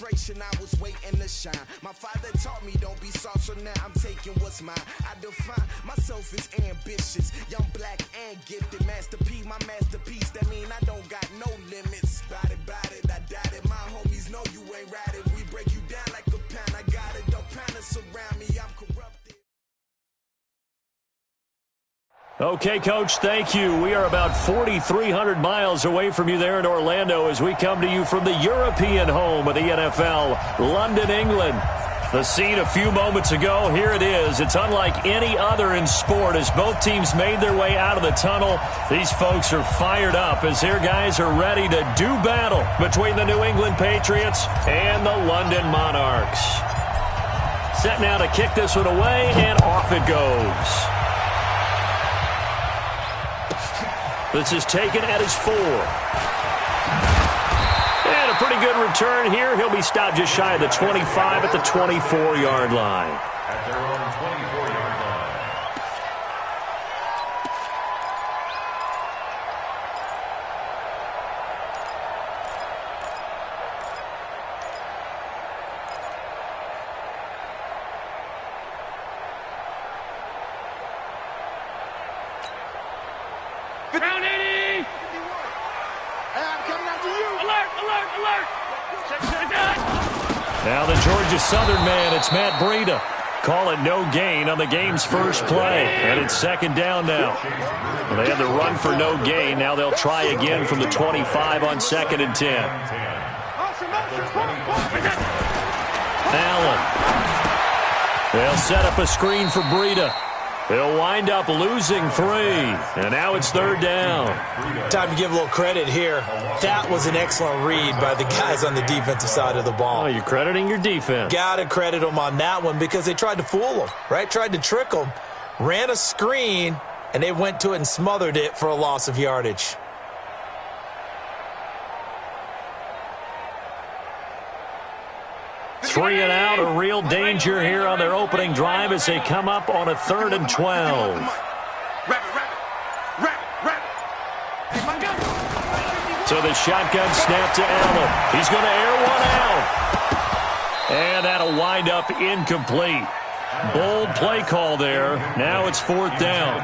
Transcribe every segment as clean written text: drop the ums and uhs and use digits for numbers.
concentration, I was waiting to shine. My father taught me don't be soft, so now I'm taking what's mine. I define myself as ambitious, young, black, and gifted. Master P, my masterpiece, that mean I don't got no limits. Bout it, I doubt it. My homies know you ain't right it. We break you down like a pound. I got it, don't panic around me, I'm corrupted. Okay, Coach, thank you. We are about 4,300 miles away from you there in Orlando as we come to you from the European home of the NFL, London, England. The scene a few moments ago, here it is. It's unlike any other in sport as both teams made their way out of the tunnel. These folks are fired up as their guys are ready to do battle between the New England Patriots and the London Monarchs. Set now to kick this one away, and off it goes. This is taken at his 4. And a pretty good return here. He'll be stopped just shy of the 25 at the 24-yard line. At their own 24-yard line. Round 80! I'm coming after you! Alert! Alert! Alert! Check. Now the Georgia Southern man, it's Matt Breida. Call it no gain on the game's first play. And it's second down now. Well, they had the run for no gain. Now they'll try again from the 25 on 2nd and 10. Allen. They'll set up a screen for Breida. They'll wind up losing 3. And now it's 3rd down. Time to give a little credit here. That was an excellent read by the guys on the defensive side of the ball. Oh, you're crediting your defense. Got to credit them on that one because they tried to fool them, right? Tried to trick them. Ran a screen, and they went to it and smothered it for a loss of yardage. Three and out, a real danger here on their opening drive as they come up on a 3rd and 12. So the shotgun snap to Allen. He's going to air one out. And that'll wind up incomplete. Bold play call there. Now it's 4th down.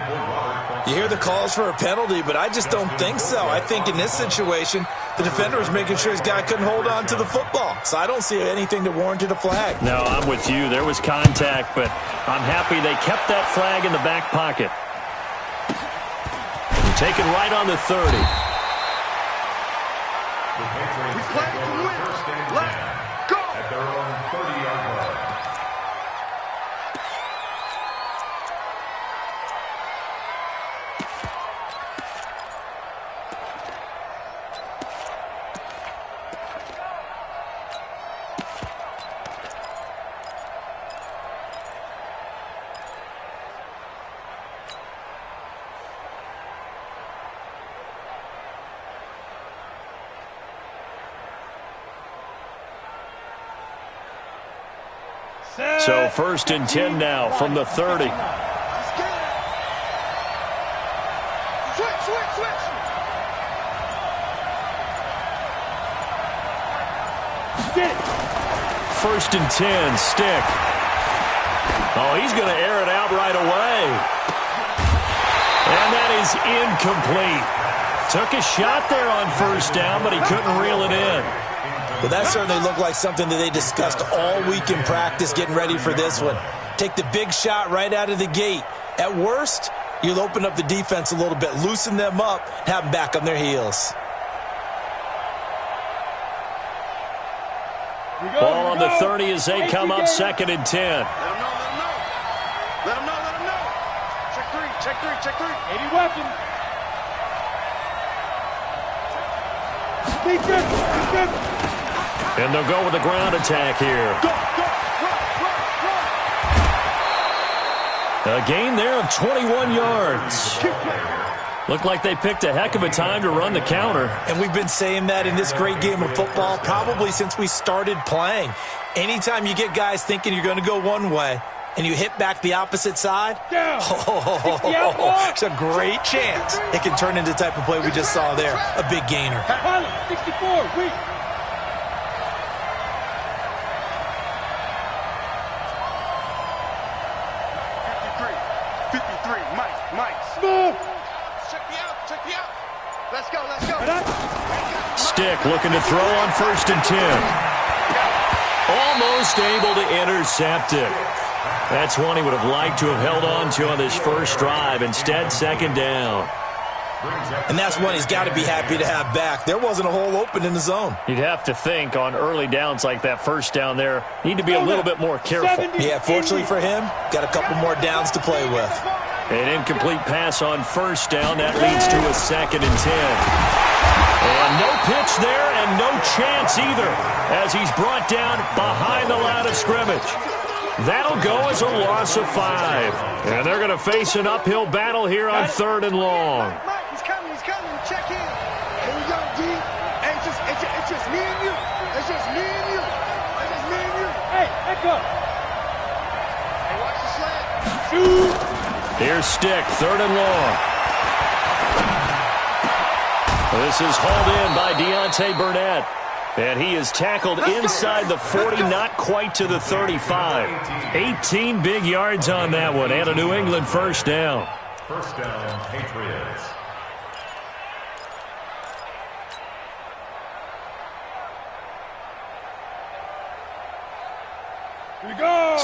You hear the calls for a penalty, but I just don't think so. I think in this situation, the defender was making sure his guy couldn't hold on to the football. So I don't see anything that warranted a flag. No, I'm with you. There was contact, but I'm happy they kept that flag in the back pocket. Taken right on the 30. We play to win. Let's go. At their own 30-yard line. So 1st and 10 now from the 30. Switch. 1st and 10, stick. Oh, he's going to air it out right away. And that is incomplete. Took a shot there on 1st down, but he couldn't reel it in. Well, that certainly looked like something that they discussed all week in practice getting ready for this one. Take the big shot right out of the gate. At worst, you'll open up the defense a little bit, loosen them up, have them back on their heels. Ball on the 30 as they come up 2nd and 10. Let them know. Check three. 80 weapons. Defense. And they'll go with the ground attack here. Go. A gain there of 21 yards. Looked like they picked a heck of a time to run the counter. And we've been saying that in this great game of football probably since we started playing. Anytime you get guys thinking you're going to go one way and you hit back the opposite side, it's a great chance it can turn into the type of play we just saw there, a big gainer. 64, Mike, move. Check me out. Check me out. Let's go. Let's go. Stick looking to throw on 1st and 10. Almost able to intercept it. That's one he would have liked to have held on to on this first drive. Instead, 2nd down. And that's one he's got to be happy to have back. There wasn't a hole open in the zone. You'd have to think on early downs like that first down there, need to be a little bit more careful. Yeah, fortunately for him, got a couple more downs to play with. An incomplete pass on 1st down. That leads to a 2nd and 10. And no pitch there and no chance either as he's brought down behind the line of scrimmage. That'll go as a loss of 5. And they're going to face an uphill battle here on 3rd and long. Mike, he's coming. Check in. Here we go, D. Hey, it's just me and you. It's just me and you. It's just me and you. Hey, let go. Hey, watch the slant. Shoot. Here's Stick, 3rd and long. This is hauled in by Deontay Burnett. And he is tackled inside the 40, not quite to the 35. 18 big yards on that one, and a New England 1st down. 1st down, Patriots.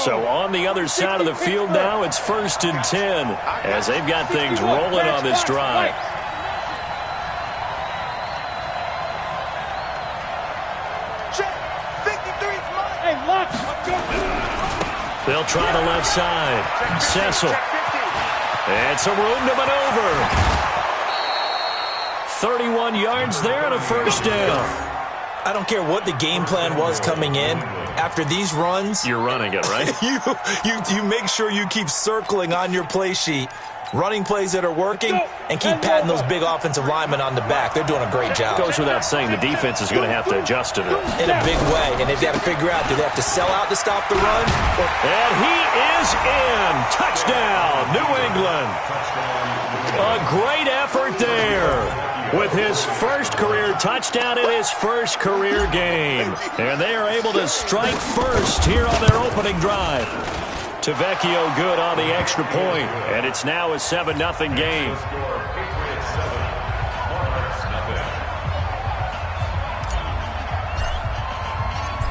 So on the other side of the field now, it's 1st and 10 as they've got things rolling on this drive. They'll try the left side. Cecil. And some room to maneuver. 31 yards there and a 1st down. I don't care what the game plan was coming in. After these runs, you're running it, right? you make sure you keep circling on your play sheet, running plays that are working, and keep patting those big offensive linemen on the back. They're doing a great job. Goes without saying the defense is going to have to adjust to it. In a big way, and they've got to figure out, do they have to sell out to stop the run? And he is in. Touchdown, New England. A great effort there with his first career touchdown in his first career game. And they are able to strike first here on their opening drive. Tavecchio good on the extra point, and it's now a 7-0 game.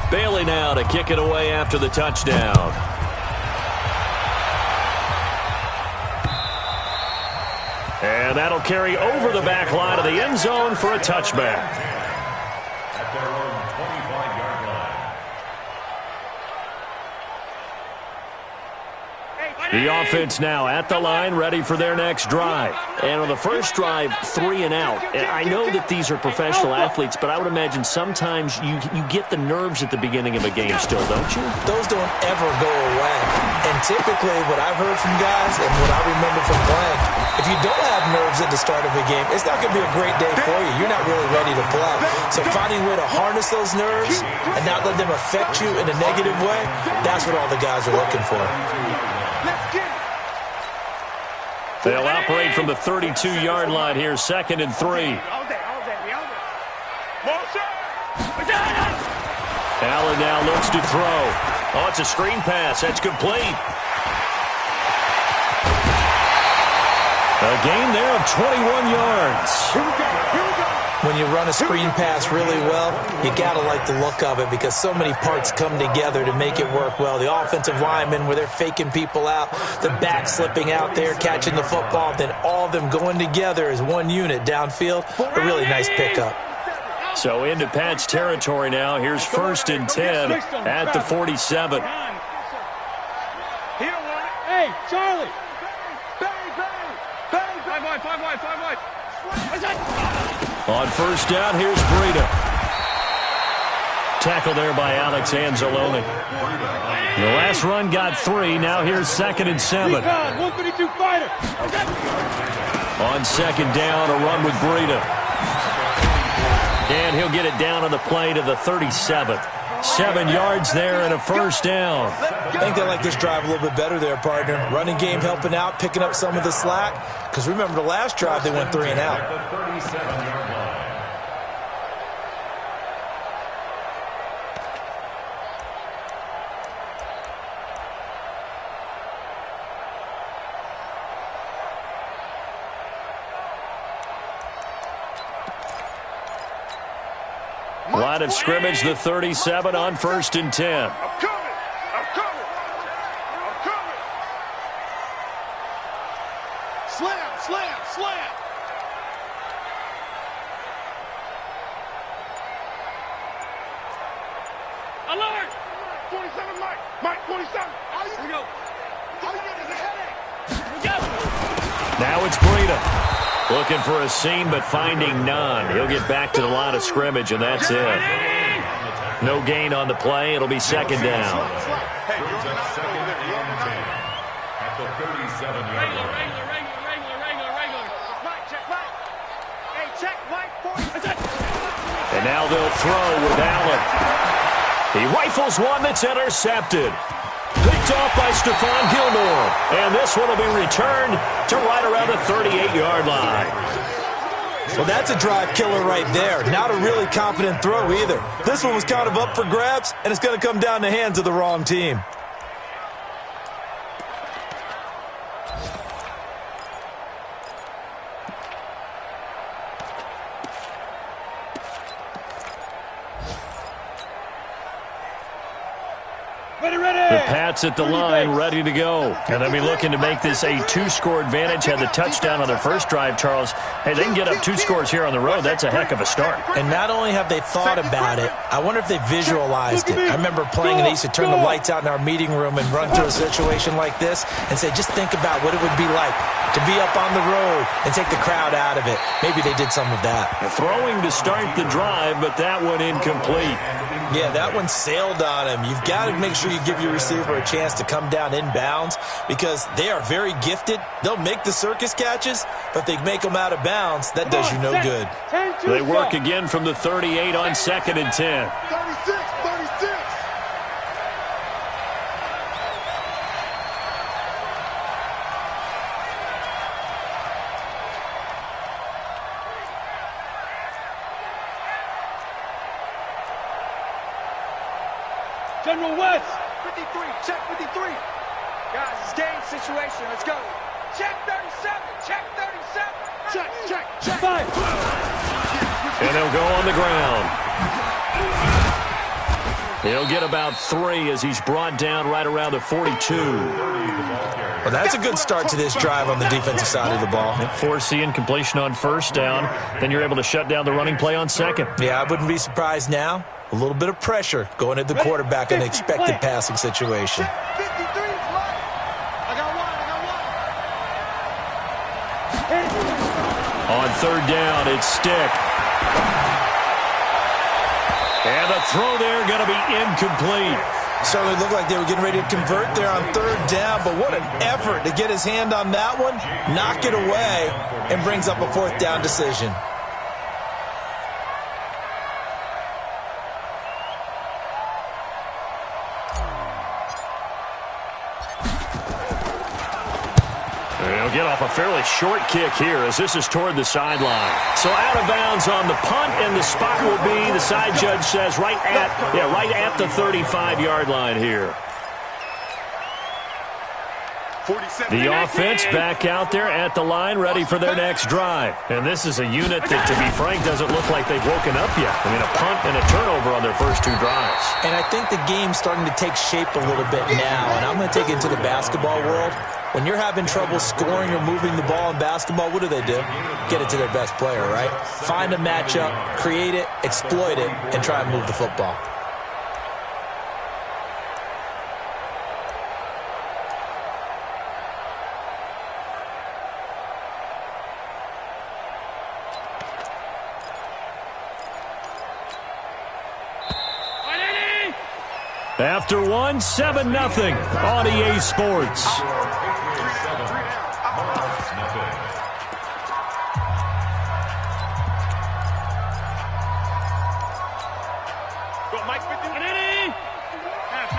Bailey now to kick it away after the touchdown. And that'll carry over the back line of the end zone for a touchback. At their own 25-yard line. The offense now at the line, ready for their next drive. And on the first drive, 3 and out. And I know that these are professional athletes, but I would imagine sometimes you get the nerves at the beginning of a game still, don't you? Those don't ever go away. And typically what I've heard from guys and what I remember from playing, if you don't have nerves at the start of a game, it's not going to be a great day for you. You're not really ready to play. So finding a way to harness those nerves and not let them affect you in a negative way, that's what all the guys are looking for. They'll operate from the 32-yard line here, 2nd and 3. Allen now looks to throw. Oh, it's a screen pass. That's complete. A gain there of 21 yards. When you run a screen pass really well, you got to like the look of it because so many parts come together to make it work well. The offensive linemen, where they're faking people out, the back slipping out there, catching the football, then all of them going together as one unit downfield. A really nice pickup. So into Pat's territory now. Here's 1st and 10 at the 47. Hey, Charlie. Five wide. On 1st down, here's Breida. Tackle there by Alex Anzalone. The last run got 3. Now here's 2nd and 7. 152 fighter. On 2nd down, a run with Breida. And he'll get it down on the play to the 37th. 7 yards there and a 1st down. I think they like this drive a little bit better there, partner. Running game helping out, picking up some of the slack. Because remember, the last drive they went 3 and out. The 37-yard line. line of scrimmage, the 37 on 1st and 10. I'm coming. I'm coming. I'm coming. Slam, slam, slam. Alert! 27, Mike. Mike, 27. Here we go. All you get is a headache. Now it's Breida. Looking for a seam, but finding none. He'll get back to the line of scrimmage, and that's it. No gain on the play. It'll be 2nd down. Brings up 2nd and 10 at the 37-yard line. Regular. Check Mike. Hey, check Mike. And now they'll throw with Allen. He rifles one that's intercepted. Picked off by Stephon Gilmore. And this one will be returned to right around the 38-yard line. Well, that's a drive killer right there. Not a really confident throw either. This one was kind of up for grabs, and it's going to come down the hands of the wrong team. The Pats at the line, ready to go. And they'll be looking to make this a 2-score advantage. Had the touchdown on their first drive, Charles. Hey, they can get up 2 scores here on the road. That's a heck of a start. And not only have they thought about it, I wonder if they visualized it. I remember playing, and they used to turn the lights out in our meeting room and run to a situation like this and say, just think about what it would be like to be up on the road and take the crowd out of it. Maybe they did some of that. Throwing to start the drive, but that one incomplete. Yeah, that one sailed on him. You've got to make sure you give your receiver a chance to come down inbounds because they are very gifted. They'll make the circus catches, but they make them out of bounds. That does you no good. They work again from the 38 on 2nd and 10. 36. General West. 53. Check 53. Guys, it's game situation. Let's go. Check 37. Check 37. Check. 5. And they'll go on the ground. He'll get about 3 as he's brought down right around the 42. Well, that's a good start to this drive on the defensive side of the ball. Force the incompletion on 1st down. Then you're able to shut down the running play on 2nd. Yeah, I wouldn't be surprised now. A little bit of pressure going at the quarterback in an expected passing situation. 53. I got one. On 3rd down, it's Stick. And the throw there going to be incomplete. Certainly looked like they were getting ready to convert there on 3rd down, but what an effort to get his hand on that one, knock it away, and brings up a 4th down decision. They'll get off a fairly short kick here as this is toward the sideline. So out of bounds on the punt, and the spot will be, the side judge says, right at the 35-yard line here. The offense back out there at the line, ready for their next drive. And this is a unit that, to be frank, doesn't look like they've woken up yet. I mean, a punt and a turnover on their first 2 drives. And I think the game's starting to take shape a little bit now, and I'm going to take it to the basketball world. When you're having trouble scoring or moving the ball in basketball, what do? Get it to their best player, right? Find a matchup, create it, exploit it, and try and move the football. After 1, 7-0 on EA Sports. Go, Mike, 50. Half.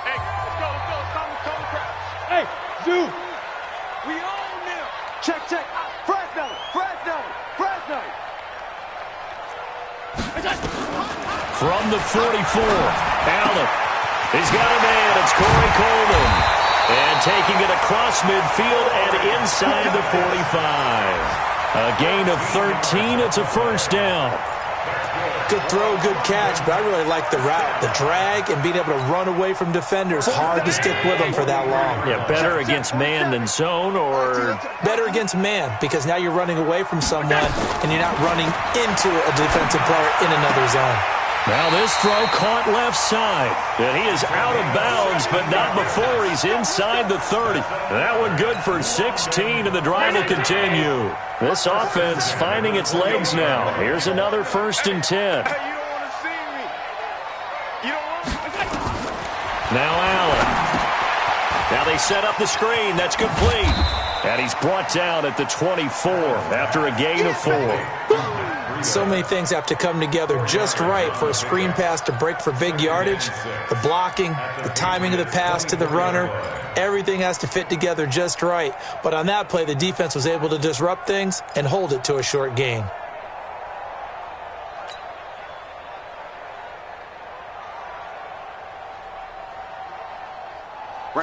Hey, let's go. Calm the crowd. Hey, Zoo. We own them. Check. Fresno. From the 44, Allen. He's got a man. It's Corey Coleman. And taking it across midfield and inside the 45. A gain of 13. It's a 1st down. Good throw, good catch, but I really like the route. The drag and being able to run away from defenders. Hard to stick with them for that long. Yeah, better against man than zone, or? Better against man, because now you're running away from someone and you're not running into a defensive player in another zone. Now this throw caught left side. And he is out of bounds, but not before he's inside the 30. That one good for 16, and the drive will continue. This offense finding its legs now. Here's another 1st and 10. Now Allen. Now they set up the screen. That's complete. And he's brought down at the 24 after a gain of 4. So many things have to come together just right for a screen pass to break for big yardage. The blocking, the timing of the pass to the runner, everything has to fit together just right. But on that play, the defense was able to disrupt things and hold it to a short gain.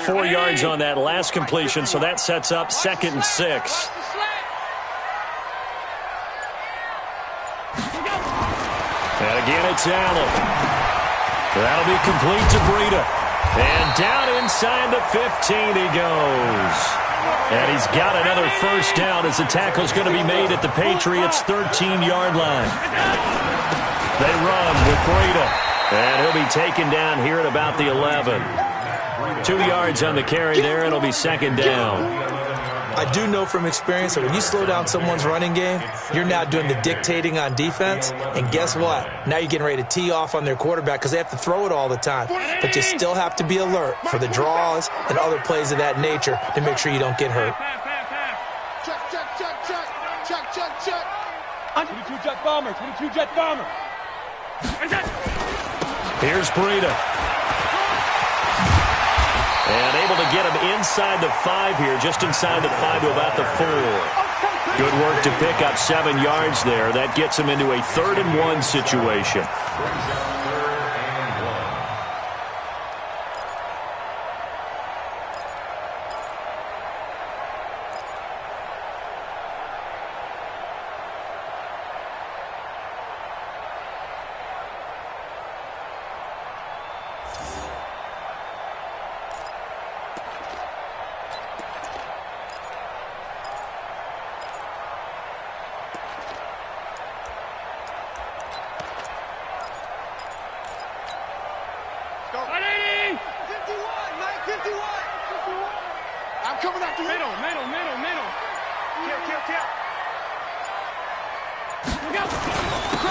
Four yards on that last completion, so that sets up 2nd and 6. And again, it's Allen. That'll be complete to Breida. And down inside the 15 he goes. And he's got another 1st down as the tackle's going to be made at the Patriots' 13-yard line. They run with Breida. And he'll be taken down here at about the 11. 2 yards on the carry there, and it'll be 2nd down. I do know from experience that when you slow down someone's running game, you're now doing the dictating on defense. And guess what? Now you're getting ready to tee off on their quarterback because they have to throw it all the time. But you still have to be alert for the draws and other plays of that nature to make sure you don't get hurt. Check. 22 jet bomber, 22 jet bomber. Here's Breida. And able to get him inside the 5 here, just inside the 5 to about the 4. Good work to pick up 7 yards there. That gets him into a 3rd and 1 situation.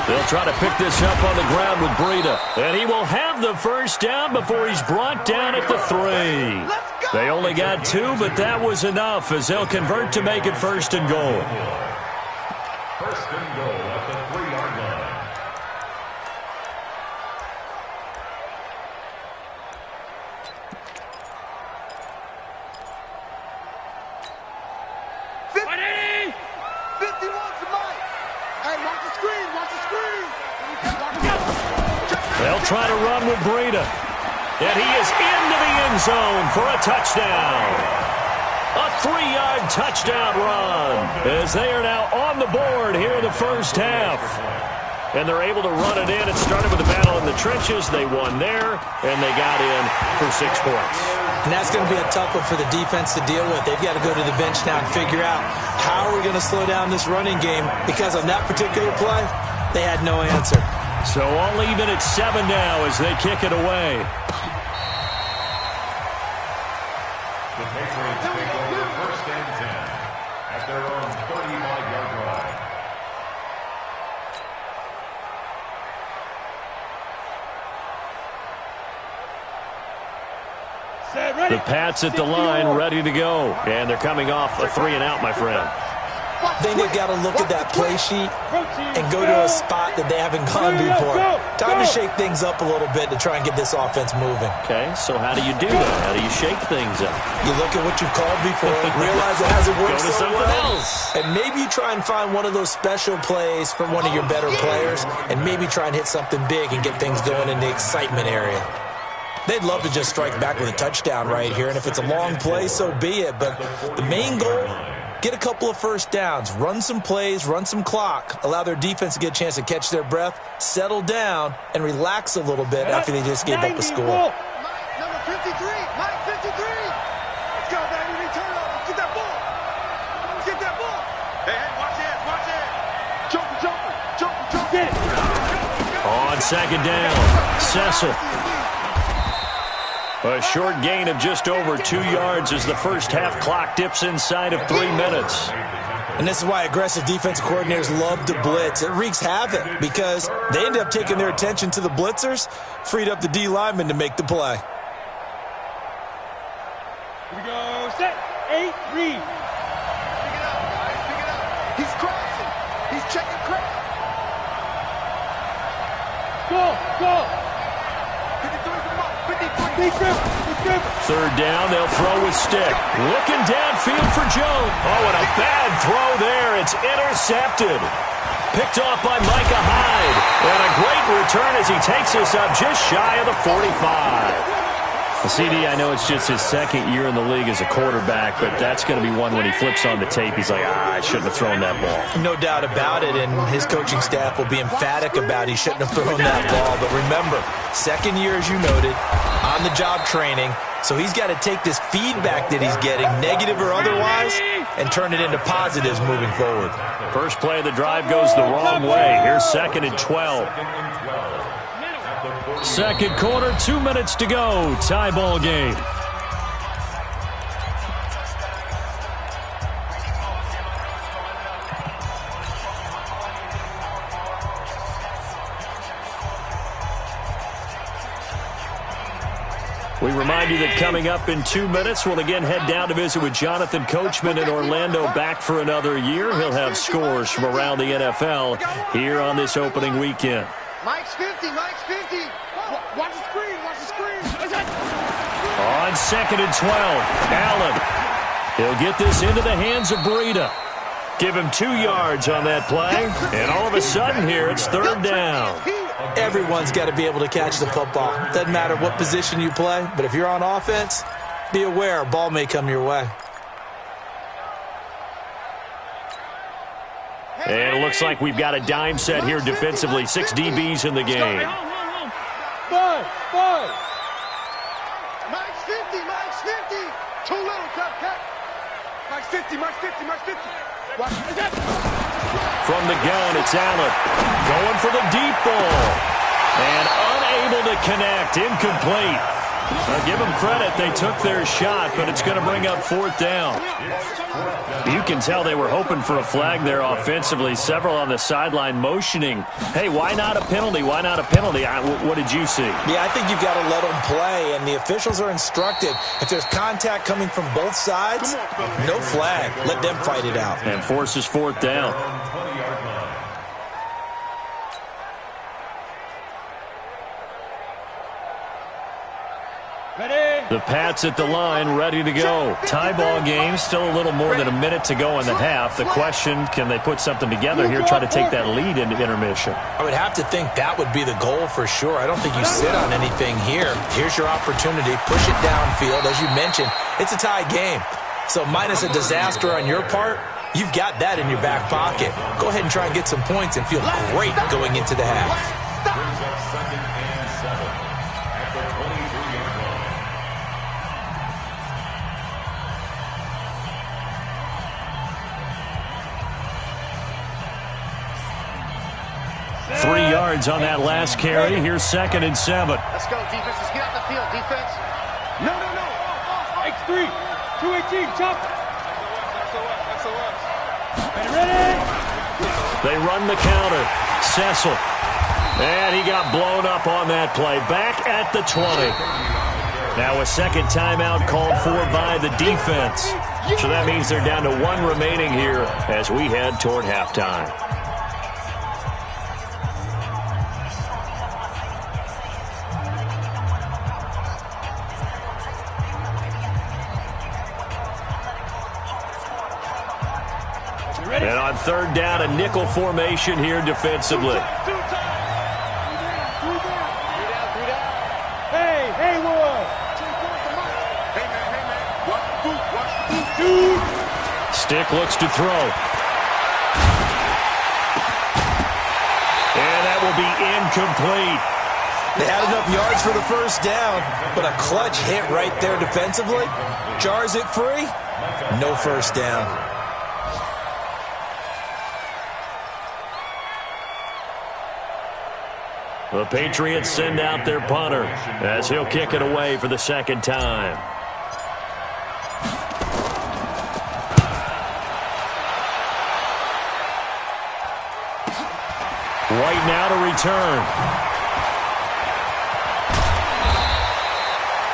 They'll try to pick this up on the ground with Breida. And he will have the 1st down before he's brought down at the 3. They only got 2, but that was enough as they'll convert to make it 1st and goal. 1st and goal at the 3-yard line. They'll try to run with Breida. And he is into the end zone for a touchdown. A 3-yard touchdown run as they are now on the board here in the 1st half. And they're able to run it in. It started with a battle in the trenches. They won there, and they got in for 6 points. And that's going to be a tough one for the defense to deal with. They've got to go to the bench now and figure out how are we going to slow down this running game, because on that particular play, they had no answer. So all even at 7 now as they kick it away. The Patriots take over 1st and 10 at their own 35-yard line. The Pats at the line, ready to go. And they're coming off a 3-and-out, my friend. I think they've got to look at that play sheet and go to a spot that they haven't gone before. Time to shake things up a little bit to try and get this offense moving. Okay, so how do you do that? How do you shake things up? You look at what you've called before, realize it hasn't worked Go to so something well, else. and maybe you try and find one of those special plays for one of your better players, and maybe try and hit something big and get things going in the excitement area. They'd love to just strike back with a touchdown right here, and if it's a long play, so be it. But the main goal get a couple of first downs, run some plays, run some clock, allow their defense to get a chance to catch their breath, settle down, and relax a little bit after they just gave up a score. Mike, number 53, Mike 53. Let's go, baby, return over. Get that ball. Get that ball. Hey, watch it. Jump. Get it. On second down, Cecil. A short gain of just over 2 yards as the first half clock dips inside of 3 minutes. And this is why aggressive defensive coordinators love to blitz. It wreaks havoc because they end up taking their attention to the blitzers, freed up the D lineman to make the play. Here we go. Set. 8, read. Pick it up, guys. Pick it up. He's crossing. He's checking crowd. Go. 53. Third down, they'll throw with stick. Looking downfield for Jones. Oh, and a bad throw there. It's intercepted. Picked off by Micah Hyde. And a great return as he takes us up just shy of the 45. CD, I know it's just his second year in the league as a quarterback, but that's going to be one when he flips on the tape. He's like, I shouldn't have thrown that ball. No doubt about it, and his coaching staff will be emphatic about he shouldn't have thrown that ball. But remember, second year, as you noted, on-the-job training, so he's got to take this feedback that he's getting, negative or otherwise, and turn it into positives moving forward. First play of the drive goes the wrong way. Here's 2nd and 12. Second quarter, 2 minutes to go. Tie ball game. We remind you that coming up in 2 minutes, we'll again head down to visit with Jonathan Coachman in Orlando, back for another year. He'll have scores from around the NFL here on this opening weekend. Mike's 50. Watch the screen. On 2nd and 12, Allen. He'll get this into the hands of Breida. Give him 2 yards on that play, and all of a sudden here it's third down. Everyone's got to be able to catch the football. Doesn't matter what position you play, but if you're on offense, be aware a ball may come your way. And it looks like we've got a dime set here defensively. 6 DBs in the game. Five. Mike's 50. Too little, cut. Mike's 50. Watch it. From the gun, it's Allen. Going for the deep ball. And unable to connect. Incomplete. I'll give them credit. They took their shot, but it's going to bring up 4th down. You can tell they were hoping for a flag there offensively. Several on the sideline motioning. Hey, why not a penalty? What did you see? Yeah, I think you've got to let them play, and the officials are instructed. If there's contact coming from both sides, no flag. Let them fight it out. And forces 4th down. The Pats at the line, ready to go. Tie ball game, still a little more than a minute to go in the half. The question, can they put something together here, try to take that lead into intermission? I would have to think that would be the goal for sure. I don't think you sit on anything here. Here's your opportunity. Push it downfield. As you mentioned, it's a tie game. So minus a disaster on your part, you've got that in your back pocket. Go ahead and try and get some points and feel great going into the half. Brings up 2nd and 7 at the 23-yard line. 3 yards on that last carry. Here's 2nd and 7. Let's go, defense. Let's get out the field, defense. No. X3. 218. Jump. Ready. They run the counter. Cecil. And he got blown up on that play. Back at the 20. Now a second timeout called for by the defense. So that means they're down to 1 remaining here as we head toward halftime. And on third down, a nickel formation here defensively. stick, looks to throw. And that will be incomplete. They had enough yards for the first down, but a clutch hit right there defensively. Jars it free. No first down. The Patriots send out their punter as he'll kick it away for the second time. White now to return.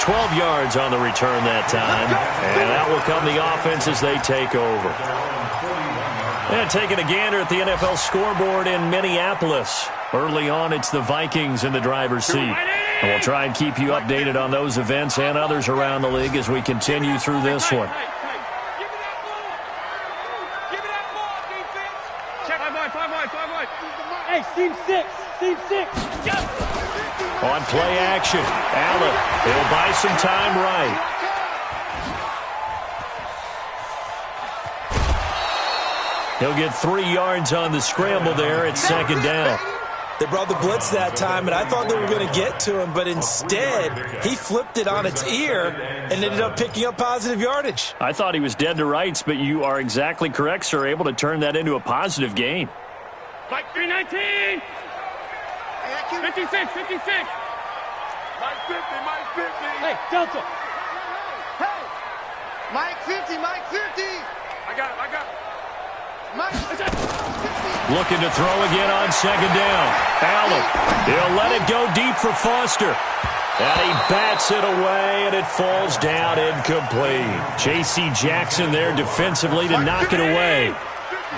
12 yards on the return that time. And that will come the offense as they take over. And taking a gander at the NFL scoreboard in Minneapolis. Early on, it's the Vikings in the driver's seat. And we'll try and keep you updated on those events and others around the league as we continue through this one. Hey, seam six. On play action, Allen, he'll buy some time right. He'll get 3 yards on the scramble there at second down. They brought the blitz that time, and I thought they were going to get to him, but instead, he flipped it on its ear and ended up picking up positive yardage. I thought he was dead to rights, but you are exactly correct, sir, able to turn that into a positive gain. Mike 319. 56. Mike 50. Hey, Delta. Hey. Mike 50. I got it. Mike 50. Looking to throw again on second down. Allen, he'll let it go deep for Foster. And he bats it away, and it falls down incomplete. J.C. Jackson there defensively to knock it away.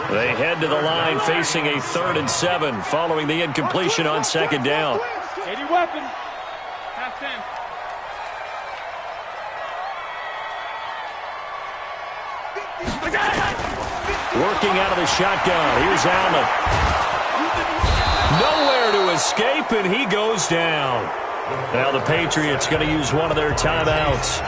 They head to the line facing a 3rd and 7 following the incompletion on second down. 80 weapon. Half 10. Working out of the shotgun. Here's Allen. Nowhere to escape, and he goes down. Now the Patriots going to use one of their timeouts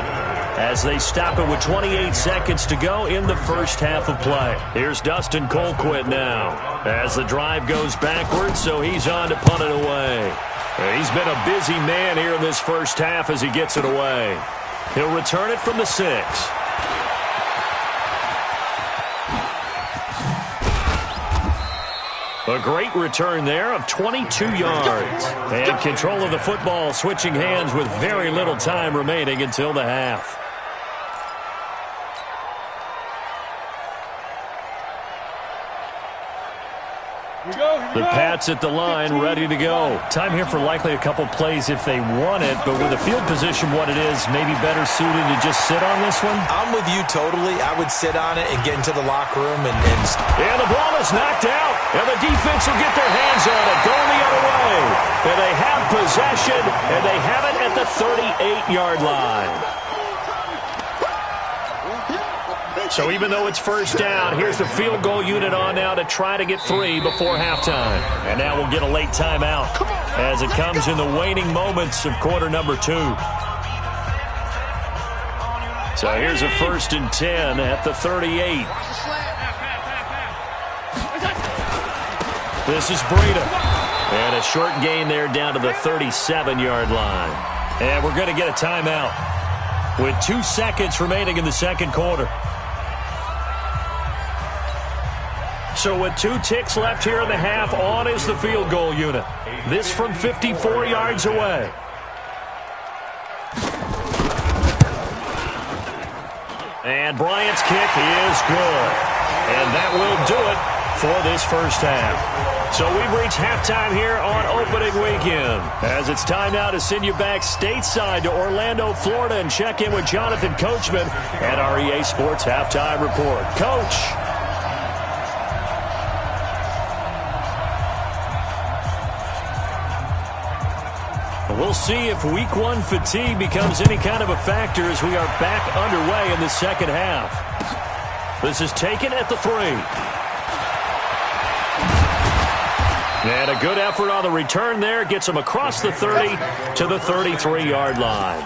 as they stop it with 28 seconds to go in the first half of play. Here's Dustin Colquitt now as the drive goes backwards, so he's on to punt it away. He's been a busy man here in this first half as he gets it away. He'll return it from the 6. A great return there of 22 yards. And control of the football switching hands with very little time remaining until the half. The Pats at the line, ready to go. Time here for likely a couple plays if they want it, but with the field position what it is, maybe better suited to just sit on this one? I'm with you totally. I would sit on it and get into the locker room. And the ball is knocked out, and the defense will get their hands on it, going the other way. And they have possession, and they have it at the 38-yard line. So even though it's first down, here's the field goal unit on now to try to get 3 before halftime. And now we'll get a late timeout as it comes in the waning moments of quarter number 2. So here's a 1st and 10 at the 38. This is Breida. And a short gain there down to the 37-yard line. And we're going to get a timeout with 2 seconds remaining in the second quarter. So with 2 ticks left here in the half, on is the field goal unit. This from 54 yards away. And Bryant's kick is good. And that will do it for this first half. So we've reached halftime here on opening weekend. As it's time now to send you back stateside to Orlando, Florida, and check in with Jonathan Coachman at our EA Sports Halftime Report. Coach. We'll see if week 1 fatigue becomes any kind of a factor as we are back underway in the second half. This is taken at the 3. And a good effort on the return there. Gets them across the 30 to the 33-yard line.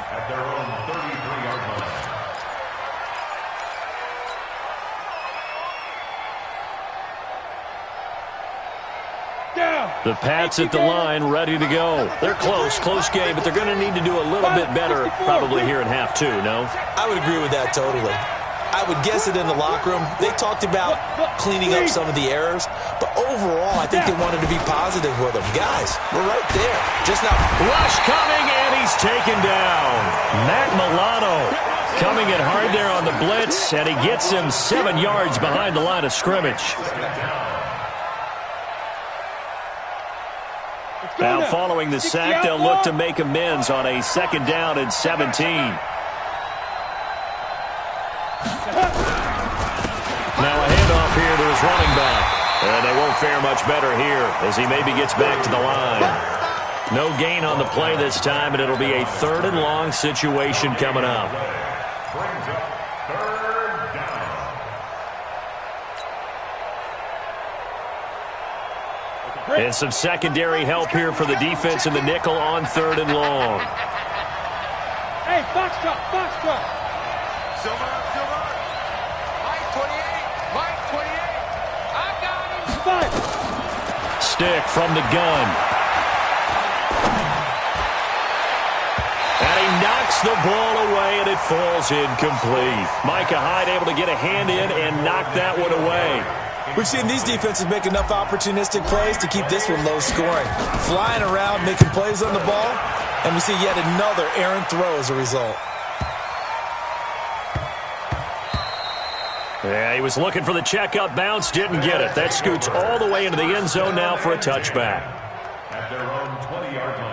The Pats at the line, ready to go. They're close game, but they're going to need to do a little bit better probably here in half two, no? I would agree with that totally. I would guess it in the locker room. They talked about cleaning up some of the errors, but overall, I think they wanted to be positive with them. Guys, we're right there. Just now. Rush coming, and he's taken down. Matt Milano coming in hard there on the blitz, and he gets him 7 yards behind the line of scrimmage. Now, following the sack, they'll look to make amends on a 2nd down and 17. Now a handoff here to his running back. And they won't fare much better here as he maybe gets back to the line. No gain on the play this time, and it'll be a 3rd and long situation coming up. Brings up 3rd down. And some secondary help here for the defense in the nickel on 3rd and long. Hey, box drop. Silver. Mike 28. I got him. 5. Stick from the gun. And he knocks the ball away, and it falls incomplete. Micah Hyde able to get a hand in and knock that one away. We've seen these defenses make enough opportunistic plays to keep this one low scoring. Flying around, making plays on the ball, and we see yet another errant throw as a result. Yeah, he was looking for the checkup bounce, didn't get it. That scoots all the way into the end zone now for a touchback. At their own 20-yard line.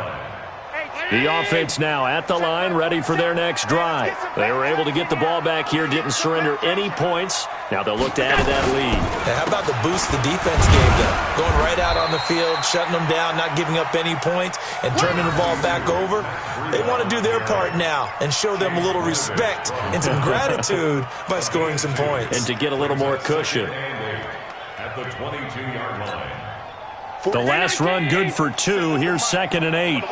The offense now at the line, ready for their next drive. They were able to get the ball back here, didn't surrender any points. Now they'll look to add to that lead. Now, how about the boost the defense gave them? Going right out on the field, shutting them down, not giving up any points, and turning the ball back over. They want to do their part now and show them a little respect and some gratitude by scoring some points. And to get a little more cushion. At the 22-yard line. The last run good for 2. Here's 2nd and 8.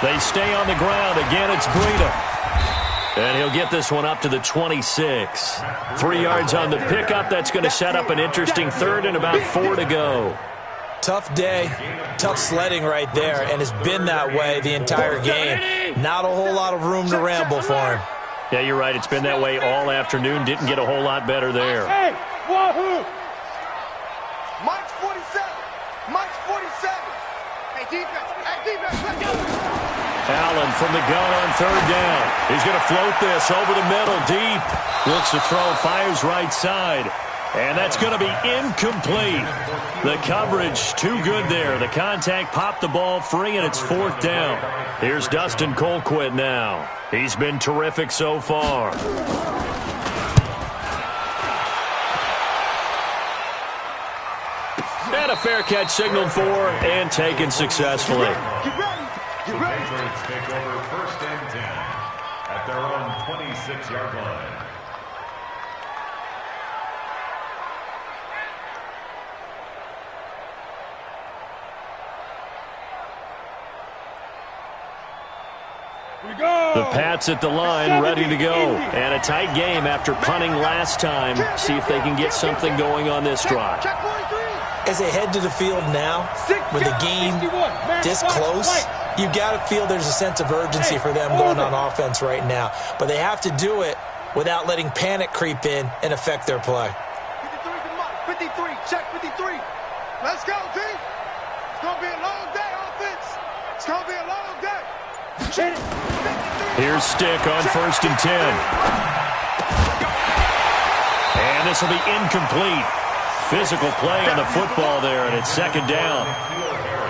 They stay on the ground. Again, it's Breida. And he'll get this one up to the 26. 3 yards on the pickup. That's going to set up an interesting 3rd and about 4 to go. Tough day, tough sledding right there, and it's been that way the entire game. Not a whole lot of room to ramble for him. Yeah, you're right. It's been that way all afternoon. Didn't get a whole lot better there. Hey, wahoo! Mike's 47. Hey, defense, let's go. Allen from the gun on 3rd down. He's going to float this over the middle, deep. Looks to throw, fires right side. And that's going to be incomplete. The coverage too good there. The contact popped the ball free, and it's 4th down. Here's Dustin Colquitt now. He's been terrific so far. And a fair catch signaled for and taken successfully. The Patriots take over 1st and 10 at their own 26-yard line. The Pats at the line, ready to go. And a tight game after punting last time. See if they can get something going on this drive. As they head to the field now, with the game this close, you got to feel there's a sense of urgency for them going on offense right now. But they have to do it without letting panic creep in and affect their play. 53, check 53. Let's go, D. It's going to be a long day, offense. It's going to be a long day. Here's Stick on 1st and 10. And this will be incomplete. Physical play on the football there, and it's 2nd down.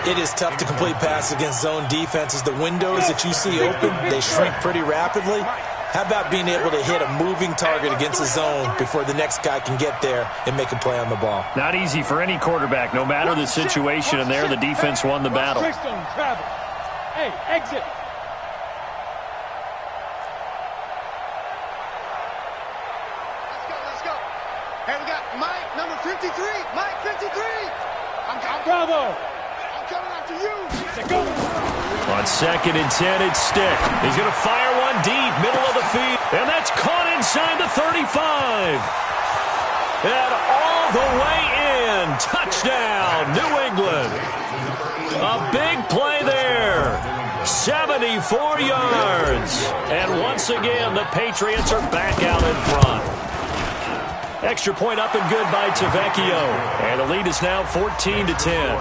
It is tough to complete passes against zone defenses. The windows that you see open, they shrink pretty rapidly. How about being able to hit a moving target against the zone before the next guy can get there and make a play on the ball? Not easy for any quarterback, no matter the situation, and there the defense won the battle. Hey, exit. Let's go. Hey, we got Mike, number 53. Mike, 53. I'm Bravo. coming after you. On 2nd and 10, it's Stick. He's going to fire one deep, middle of the field. And that's caught inside the 35. And all the way in. Touchdown, New England. A big play there. 74 yards. And once again, the Patriots are back out in front. Extra point up and good by Tavecchio. And the lead is now 14-10.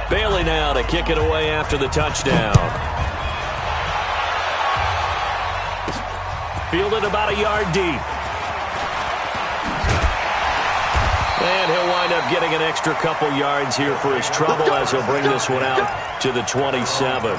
Bailey now to kick it away after the touchdown. Fielded about a yard deep. And he'll wind up getting an extra couple yards here for his trouble as he'll bring this one out to the 27.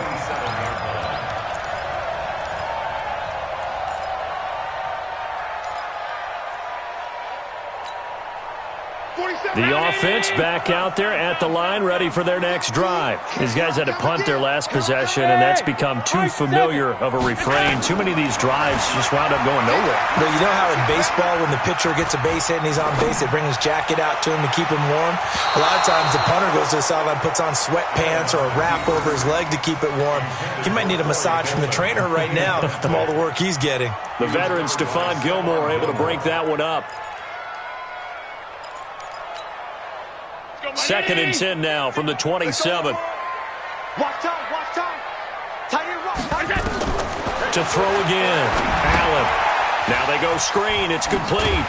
The offense back out there at the line, ready for their next drive. These guys had to punt their last possession, and that's become too familiar of a refrain. Too many of these drives just wound up going nowhere. But you know how in baseball, when the pitcher gets a base hit and he's on base, they bring his jacket out to him to keep him warm? A lot of times the punter goes to the sideline, puts on sweatpants or a wrap over his leg to keep it warm. He might need a massage from the trainer right now from all the work he's getting. The veteran Stephon Gilmore able to break that one up. 2nd and 10 now from the 27. Watch time. To throw again. Allen. Now they go screen. It's complete.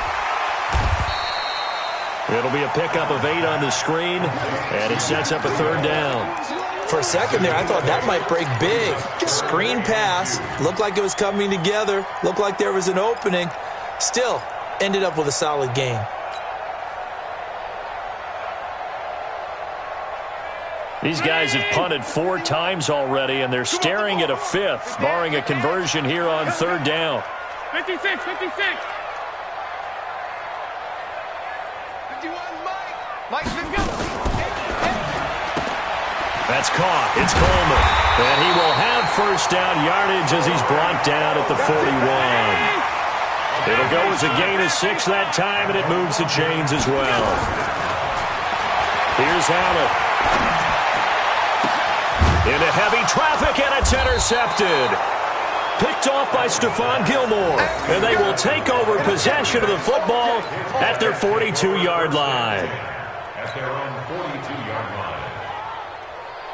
It'll be a pickup of 8 on the screen, and it sets up a 3rd down. For a second there, I thought that might break big. Screen pass. Looked like it was coming together. Looked like there was an opening. Still, ended up with a solid game. These guys have punted 4 times already, and they're staring at a 5th, barring a conversion here on 3rd down. 56. 51, Mike. That's caught. It's Coleman. And he will have 1st down yardage as he's brought down at the 41. It'll go as a gain of 6 that time, and it moves the chains as well. Here's Allen. Into heavy traffic, and it's intercepted. Picked off by Stephon Gilmore, and they will take over possession of the football at their 42-yard line. At their own 42-yard line.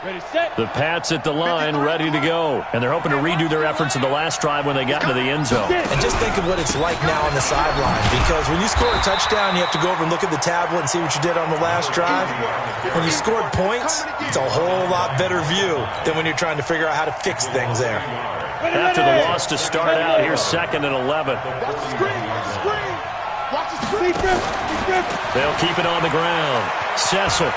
Ready, set. The Pats at the line, ready to go. And they're hoping to redo their efforts in the last drive when they got into the end zone. And just think of what it's like now on the sideline, because when you score a touchdown, you have to go over and look at the tablet and see what you did on the last drive. When you scored points, it's a whole lot better view than when you're trying to figure out how to fix things there. After the loss to start out, here's 2nd and 11. Watch the screen. Watch the screen. They'll keep it on the ground. Cecil.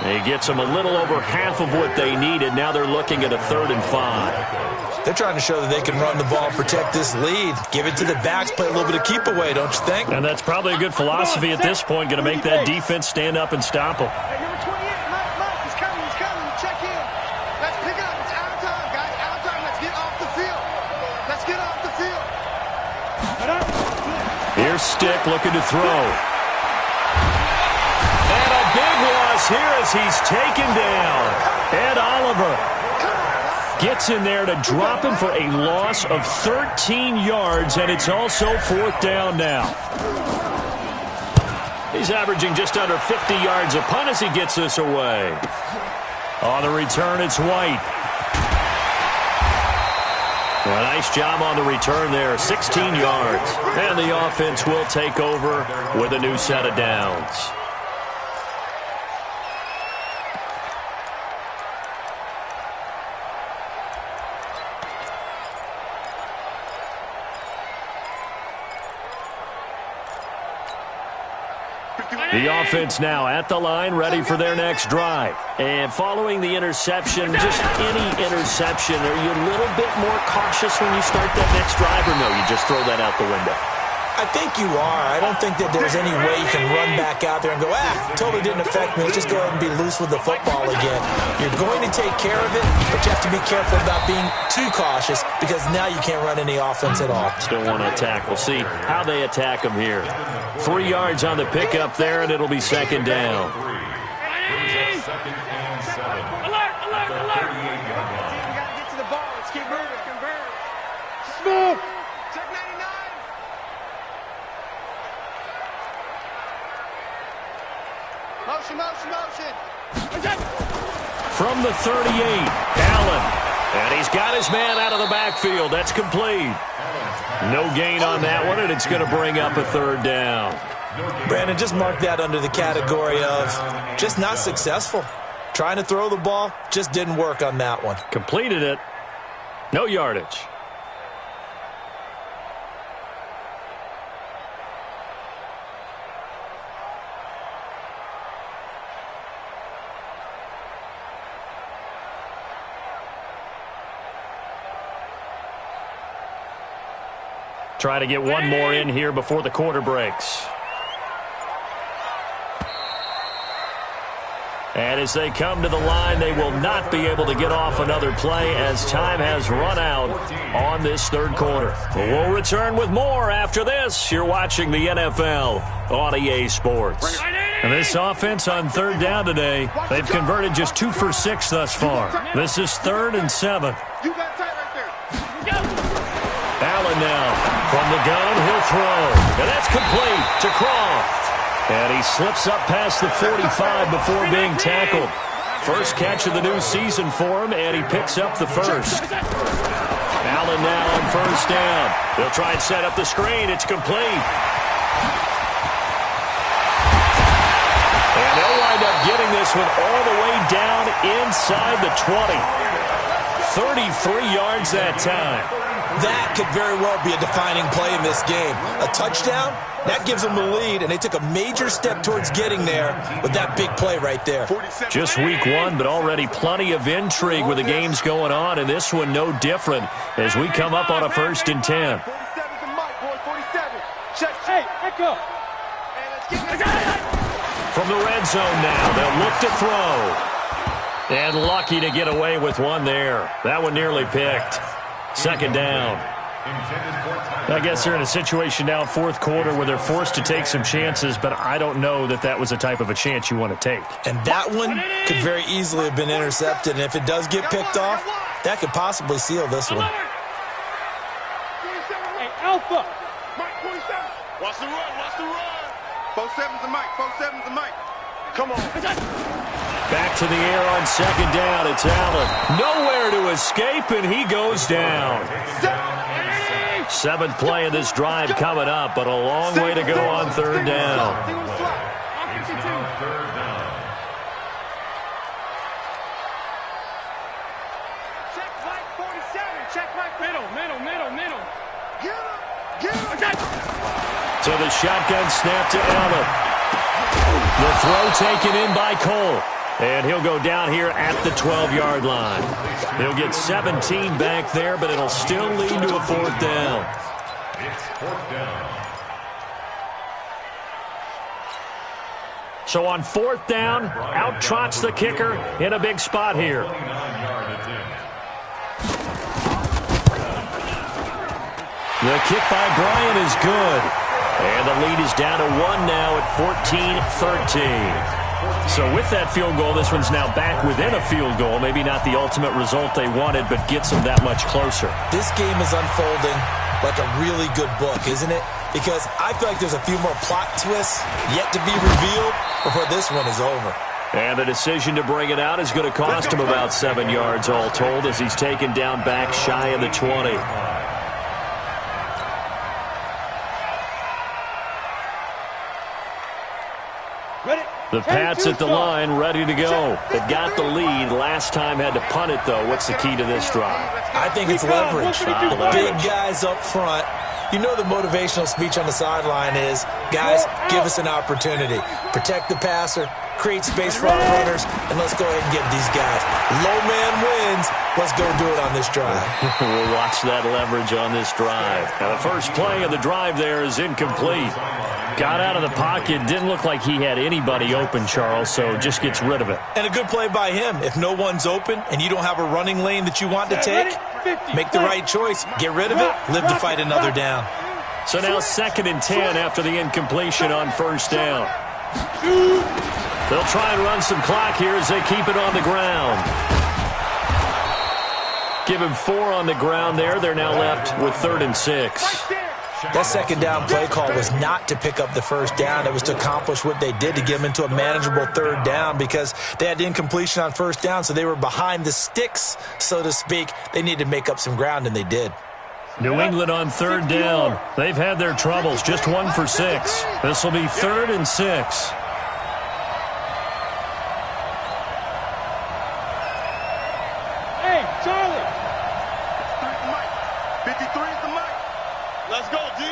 He gets them a little over half of what they needed. Now they're looking at a 3rd and 5. They're trying to show that they can run the ball, protect this lead. Give it to the backs, play a little bit of keep away, don't you think? And that's probably a good philosophy at this point. Going to make that defense stand up and stop them. Hey, number 28, Mike, he's coming. Check in. Let's pick it up. It's out of time, guys. Out of time. Let's get off the field. Here's Stick looking to throw. And a big loss here as he's taken down. Ed Oliver gets in there to drop him for a loss of 13 yards, and it's also 4th down now. He's averaging just under 50 yards a punt as he gets this away. On the return, it's White. A nice job on the return there, 16 yards. And the offense will take over with a new set of downs. The offense now at the line, ready for their next drive. And following the interception, just any interception, are you a little bit more cautious when you start that next drive, or no, you just throw that out the window? I think you are. I don't think that there's any way you can run back out there and go, totally didn't affect me. Let's just go ahead and be loose with the football again. You're going to take care of it, but you have to be careful about being too cautious because now you can't run any offense at all. Still want to attack. We'll see how they attack them here. 3 yards on the pickup there, and it'll be second down. Second and 7. Alert, alert, alert. We got to get to the ball. Let's keep moving. Smooth. Check 99. Motion, motion, motion. From the 38, Allen. And he's got his man out of the backfield. That's complete. No gain on that one, and it's going to bring up a third down. Brandon, just mark that under the category of just not successful. Trying to throw the ball, just didn't work on that one. Completed it. No yardage. Try to get one more in here before the quarter breaks. And as they come to the line, they will not be able to get off another play as time has run out on this third quarter. But we'll return with more after this. You're watching the NFL on EA Sports. And this offense on third down today, they've converted just 2 for 6 thus far. This is 3rd and 7. You got tight right there. Allen now from the gun, he'll throw. And that's complete to Croft. And he slips up past the 45 before being tackled. First catch of the new season for him, and he picks up the first. Allen now on first down. They'll try and set up the screen. It's complete. And they'll wind up getting this one all the way down inside the 20. 33 yards that time. That could very well be a defining play in this game. A touchdown, that gives them the lead, and they took a major step towards getting there with that big play right there. Just week 1, but already plenty of intrigue with the games going on, and this one no different as we come up on a 1st and 10. 47's the mic, boy. 47. Check. Hey, echo. From the red zone now, they'll look to throw. And lucky to get away with one there. That one nearly picked. 2nd down. I guess they're in a situation now, 4th quarter, where they're forced to take some chances, but I don't know that that was a type of a chance you want to take. And that one could very easily have been intercepted, and if it does get picked off, that could possibly seal this one. Hey, Alpha. Mike 47. Watch the run, watch the run. 47's the mic, 47's the mic. Come on. Back to the air on 2nd down. It's Allen. Nowhere to escape, and he goes down. 7th play of this drive coming up, but a long way to go on 3rd down. Check Mike 47. Check Mike middle. Get him. So the shotgun snap to Allen. The throw taken in by Cole. And he'll go down here at the 12-yard line. He'll get 17 back there, but it'll still lead to a 4th down. It's 4th down. So on 4th down, out trots the kicker in a big spot here. 29-yard attempt. The kick by Bryant is good. And the lead is down to 1 now at 14-13. So with that field goal, this one's now back within a field goal. Maybe not the ultimate result they wanted, but gets them that much closer. This game is unfolding like a really good book, isn't it? Because I feel like there's a few more plot twists yet to be revealed before this one is over. And the decision to bring it out is going to cost him about 7 yards all told as he's taken down back shy of the 20. The Pats at the line, ready to go. They've got the lead. Last time had to punt it, though. What's the key to this drive? I think it's leverage. The big guys up front. You know the motivational speech on the sideline is, guys, give us an opportunity. Protect the passer, create space for our runners, and let's go ahead and get these guys. Low man wins. Let's go do it on this drive. We'll watch that leverage on this drive. Now, the first play of the drive there is incomplete. Got out of the pocket. Didn't look like he had anybody open, Charles, so just gets rid of it. And a good play by him. If no one's open and you don't have a running lane that you want to take, make the right choice. Get rid of it. Live to fight another down. So now 2nd and 10 after the incompletion on first down. They'll try and run some clock here as they keep it on the ground. Give him 4 on the ground there. They're now left with 3rd and 6. That second down play call was not to pick up the first down. It was to accomplish what they did, to get them into a manageable 3rd down, because they had incompletion on first down, so they were behind the sticks, so to speak. They needed to make up some ground, and they did. New England on 3rd down. They've had their troubles, just 1 for 6. This will be 3rd and 6. Hey, Charlie. 53 is the mic. Let's go, D.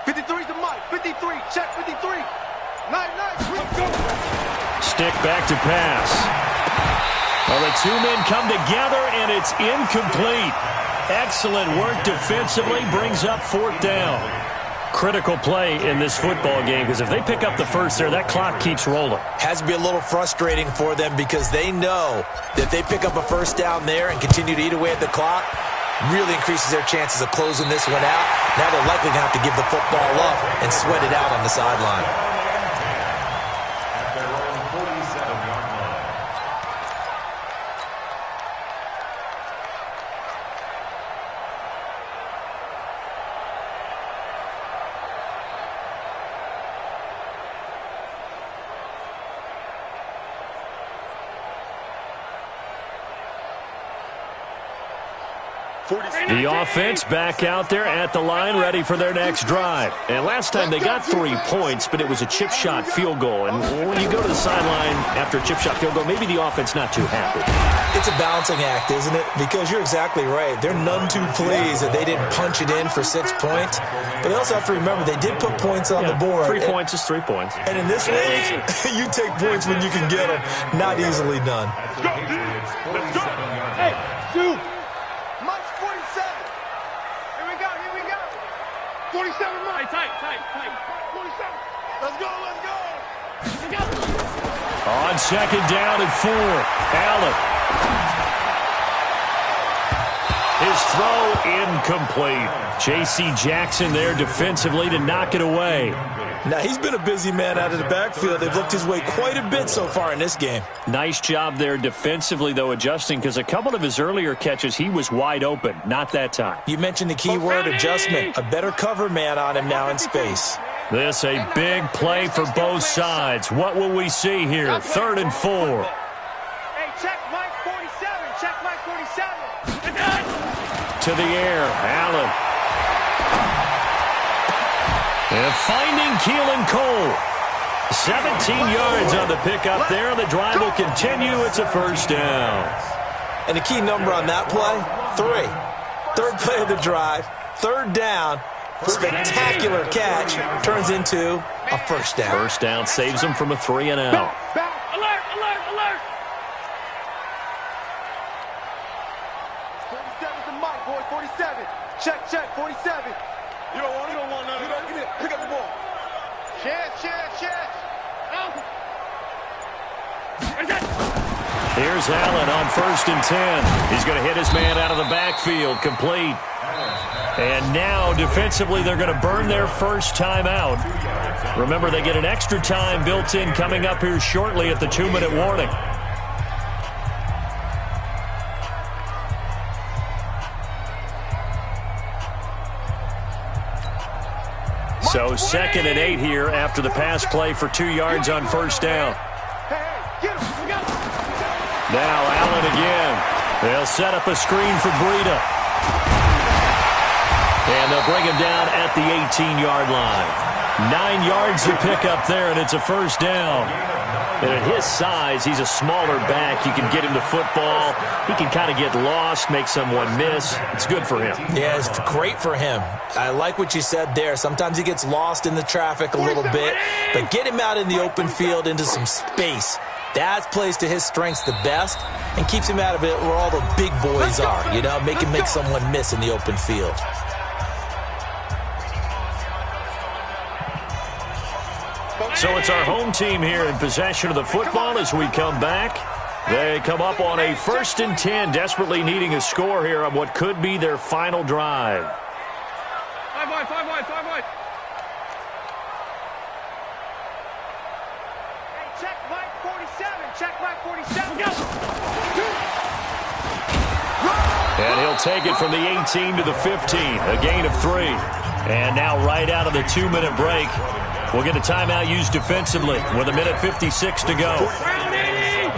53 is the mic. 53. Check 53. Nice. Let's go. Stick back to pass. Well, the two men come together, and it's incomplete. Excellent work defensively, brings up 4th down. Critical play in this football game, because if they pick up the first there, that clock keeps rolling. Has to be a little frustrating for them, because they know that they pick up a first down there and continue to eat away at the clock, really increases their chances of closing this one out. Now they're likely going to have to give the football up and sweat it out on the sideline. At their own 47-yard line. The offense back out there at the line, ready for their next drive. And last time they got 3 points, but it was a chip shot field goal. And when you go to the sideline after a chip shot field goal, maybe the offense not too happy. It's a balancing act, isn't it? Because you're exactly right. They're none too pleased that they didn't punch it in for 6 points. But they also have to remember they did put points on the board. 3 points is 3 points. And in this league, you take points when you can get them. Not easily done. Let's go, D. Let's go. Hey, dude. 47, Mike. Tight. 47. Let's go. On 2nd down and 4, Allen. His throw incomplete. J.C. Jackson there defensively to knock it away. Now, he's been a busy man out of the backfield. They've looked his way quite a bit so far in this game. Nice job there defensively, though, adjusting, because a couple of his earlier catches, he was wide open. Not that time. You mentioned the key word, adjustment. A better cover man on him now in space. This a big play for both sides. What will we see here? 3rd and 4. Hey, check Mike 47. Check Mike 47. To the air, Allen. And finding Keelan Cole. 17 yards on the pickup there. The drive will continue. It's a first down. And the key number on that play, 3. 3rd play of the drive, 3rd down. Spectacular catch turns into a first down. First down saves them from a 3 and out. Back. Alert. 47's the mic, boy. 47. Check. 47. You don't want none. Get it. Pick up the ball. Chance. Here's Allen on 1st and 10. He's going to hit his man out of the backfield. Complete. And now, defensively, they're going to burn their first time out. Remember, they get an extra time built in coming up here shortly at the 2-minute warning. So 2nd and 8 here after the pass play for 2 yards on first down. Now Allen again. They'll set up a screen for Breida. And they'll bring him down at the 18-yard line. 9 yards to pick up there, and it's a first down. And at his size, he's a smaller back. You can get him to football. He can kind of get lost, make someone miss. It's good for him. Yeah, it's great for him. I like what you said there. Sometimes he gets lost in the traffic a little bit, but get him out in the open field into some space. That plays to his strengths the best and keeps him out of it where all the big boys are, you know, make someone miss in the open field. So it's our home team here in possession of the football as we come back. They come up on a 1st and 10, desperately needing a score here on what could be their final drive. 5 wide, 5 wide, 5 wide. Hey, check Mike 47. Check Mike 47. Go. And he'll take it from the 18 to the 15, a gain of 3. And now right out of the 2-minute break, we'll get a timeout used defensively with 1:56 to go. Round 80.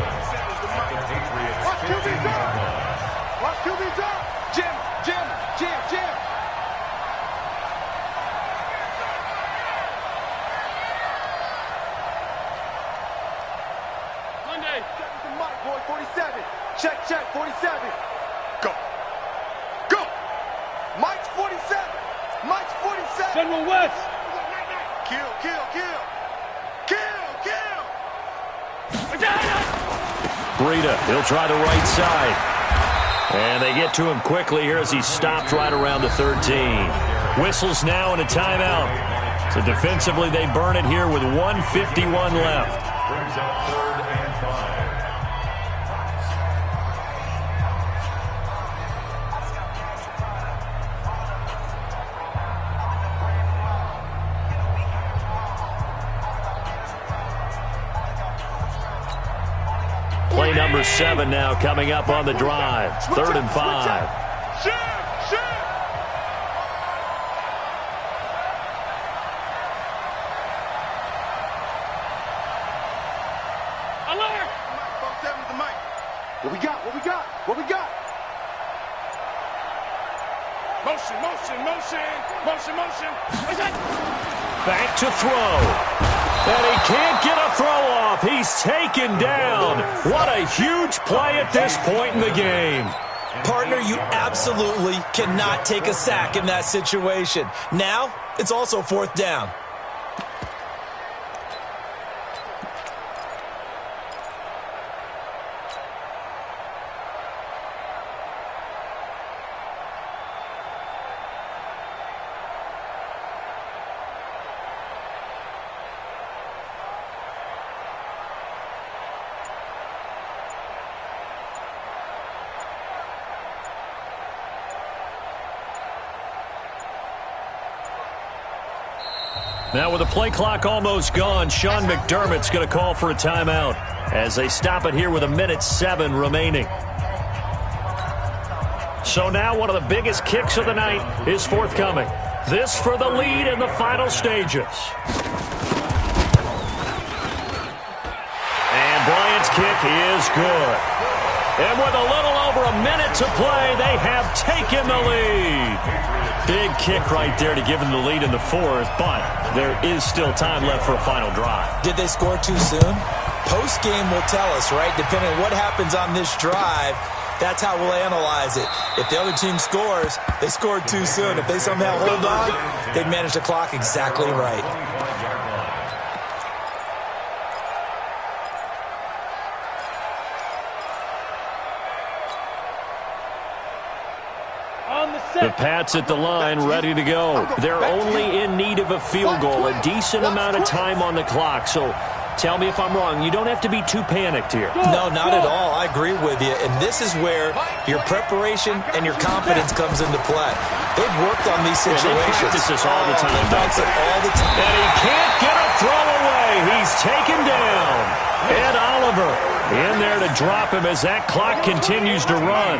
Watch QB's up. Watch QB's up. Jim. Monday. Check with the mic, boy. 47. Check, 47. Go. Mike's 47. Mike's 47. General West. Kill. Breida, he'll try the right side. And they get to him quickly here as he stopped right around the 13. Whistles now and a timeout. So defensively, they burn it here with 1:51 left. Brings up 3rd and 5. Play number 7 now coming up on the drive. 3rd and 5. Alert! What we got? Motion. What's that? Back to throw. And he can't get a throw off. He's taken down. What a huge play at this point in the game. Partner, you absolutely cannot take a sack in that situation. Now, it's also 4th down. Now with the play clock almost gone, Sean McDermott's going to call for a timeout as they stop it here with 1:07 remaining. So now one of the biggest kicks of the night is forthcoming. This for the lead in the final stages. And Bryant's kick is good. And with a little over a minute to play, they have taken the lead. Big kick right there to give them the lead in the 4th, but there is still time left for a final drive. Did they score too soon? Post-game will tell us, right? Depending on what happens on this drive, that's how we'll analyze it. If the other team scores, they scored too soon. If they somehow hold on, they manage the clock exactly right. The Pats at the line, ready to go. They're only in need of a field goal, a decent amount of time on the clock. So tell me if I'm wrong. You don't have to be too panicked here. No, not at all. I agree with you. And this is where your preparation and your confidence comes into play. They've worked on these situations. They practice this all the time. They practice it all the time. And he can't get a throw away. He's taken down. Ed Oliver in there to drop him as that clock continues to run.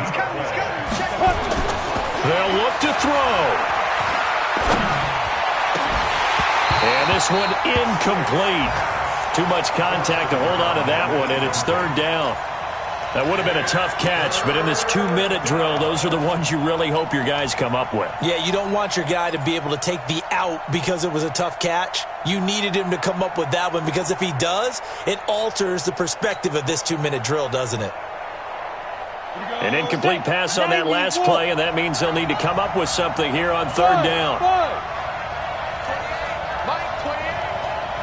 They'll look to throw. And this one incomplete. Too much contact to hold on to that one, and it's 3rd down. That would have been a tough catch, but in this 2-minute drill, those are the ones you really hope your guys come up with. Yeah, you don't want your guy to be able to take the out because it was a tough catch. You needed him to come up with that one because if he does, it alters the perspective of this 2-minute drill, doesn't it? An incomplete pass on that last play, and that means they'll need to come up with something here on third down.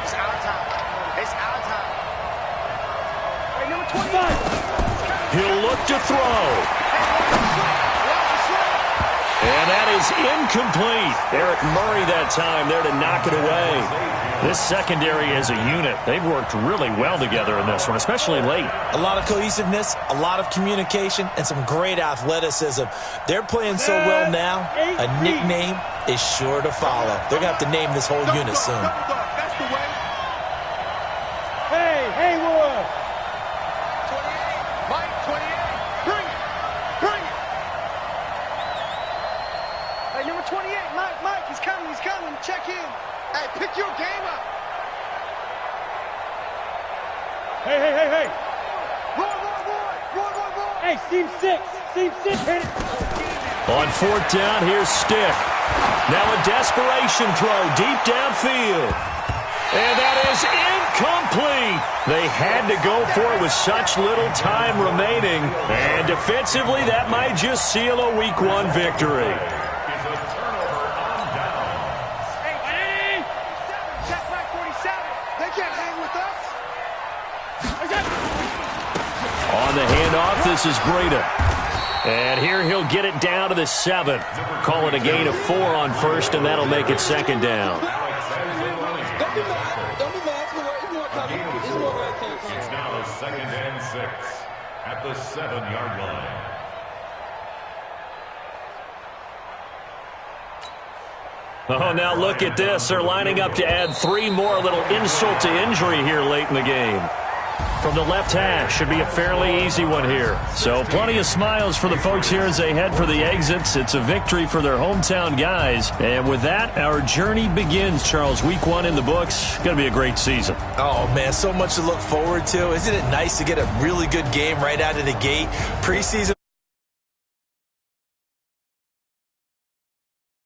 It's our time. It's our time. Hey, number 25. He'll look to throw. And that is incomplete. Eric Murray that time there to knock it away. This secondary as a unit, they've worked really well together in this one, especially late. A lot of cohesiveness, a lot of communication, and some great athleticism. They're playing so well now, a nickname is sure to follow. They're going to have to name this whole unit soon. That's the way. Hey, Haywood. 28. Mike, 28. Bring it. Bring it. Hey, number 28. Mike, he's coming. He's coming. Check in. Hey, pick your game up. Hey. Roy. Hey, seam 6. Hit it. On fourth down, here's Stick. Now a desperation throw deep downfield. And that is incomplete. They had to go for it with such little time remaining. And defensively, that might just seal a Week 1 victory. On the handoff, this is Breida. And here he'll get it down to the 7. Call it a gain of 4 on first, and that'll make it second down. It's now 2nd and 6 at the 7-yard line. Oh, now look at this. They're lining up to add 3 more, a little insult to injury here late in the game. From the left hash, should be a fairly easy one here. So plenty of smiles for the folks here as they head for the exits. It's a victory for their hometown guys. And with that, our journey begins, Charles. Week 1 in the books. Going to be a great season. Oh, man, so much to look forward to. Isn't it nice to get a really good game right out of the gate? Preseason.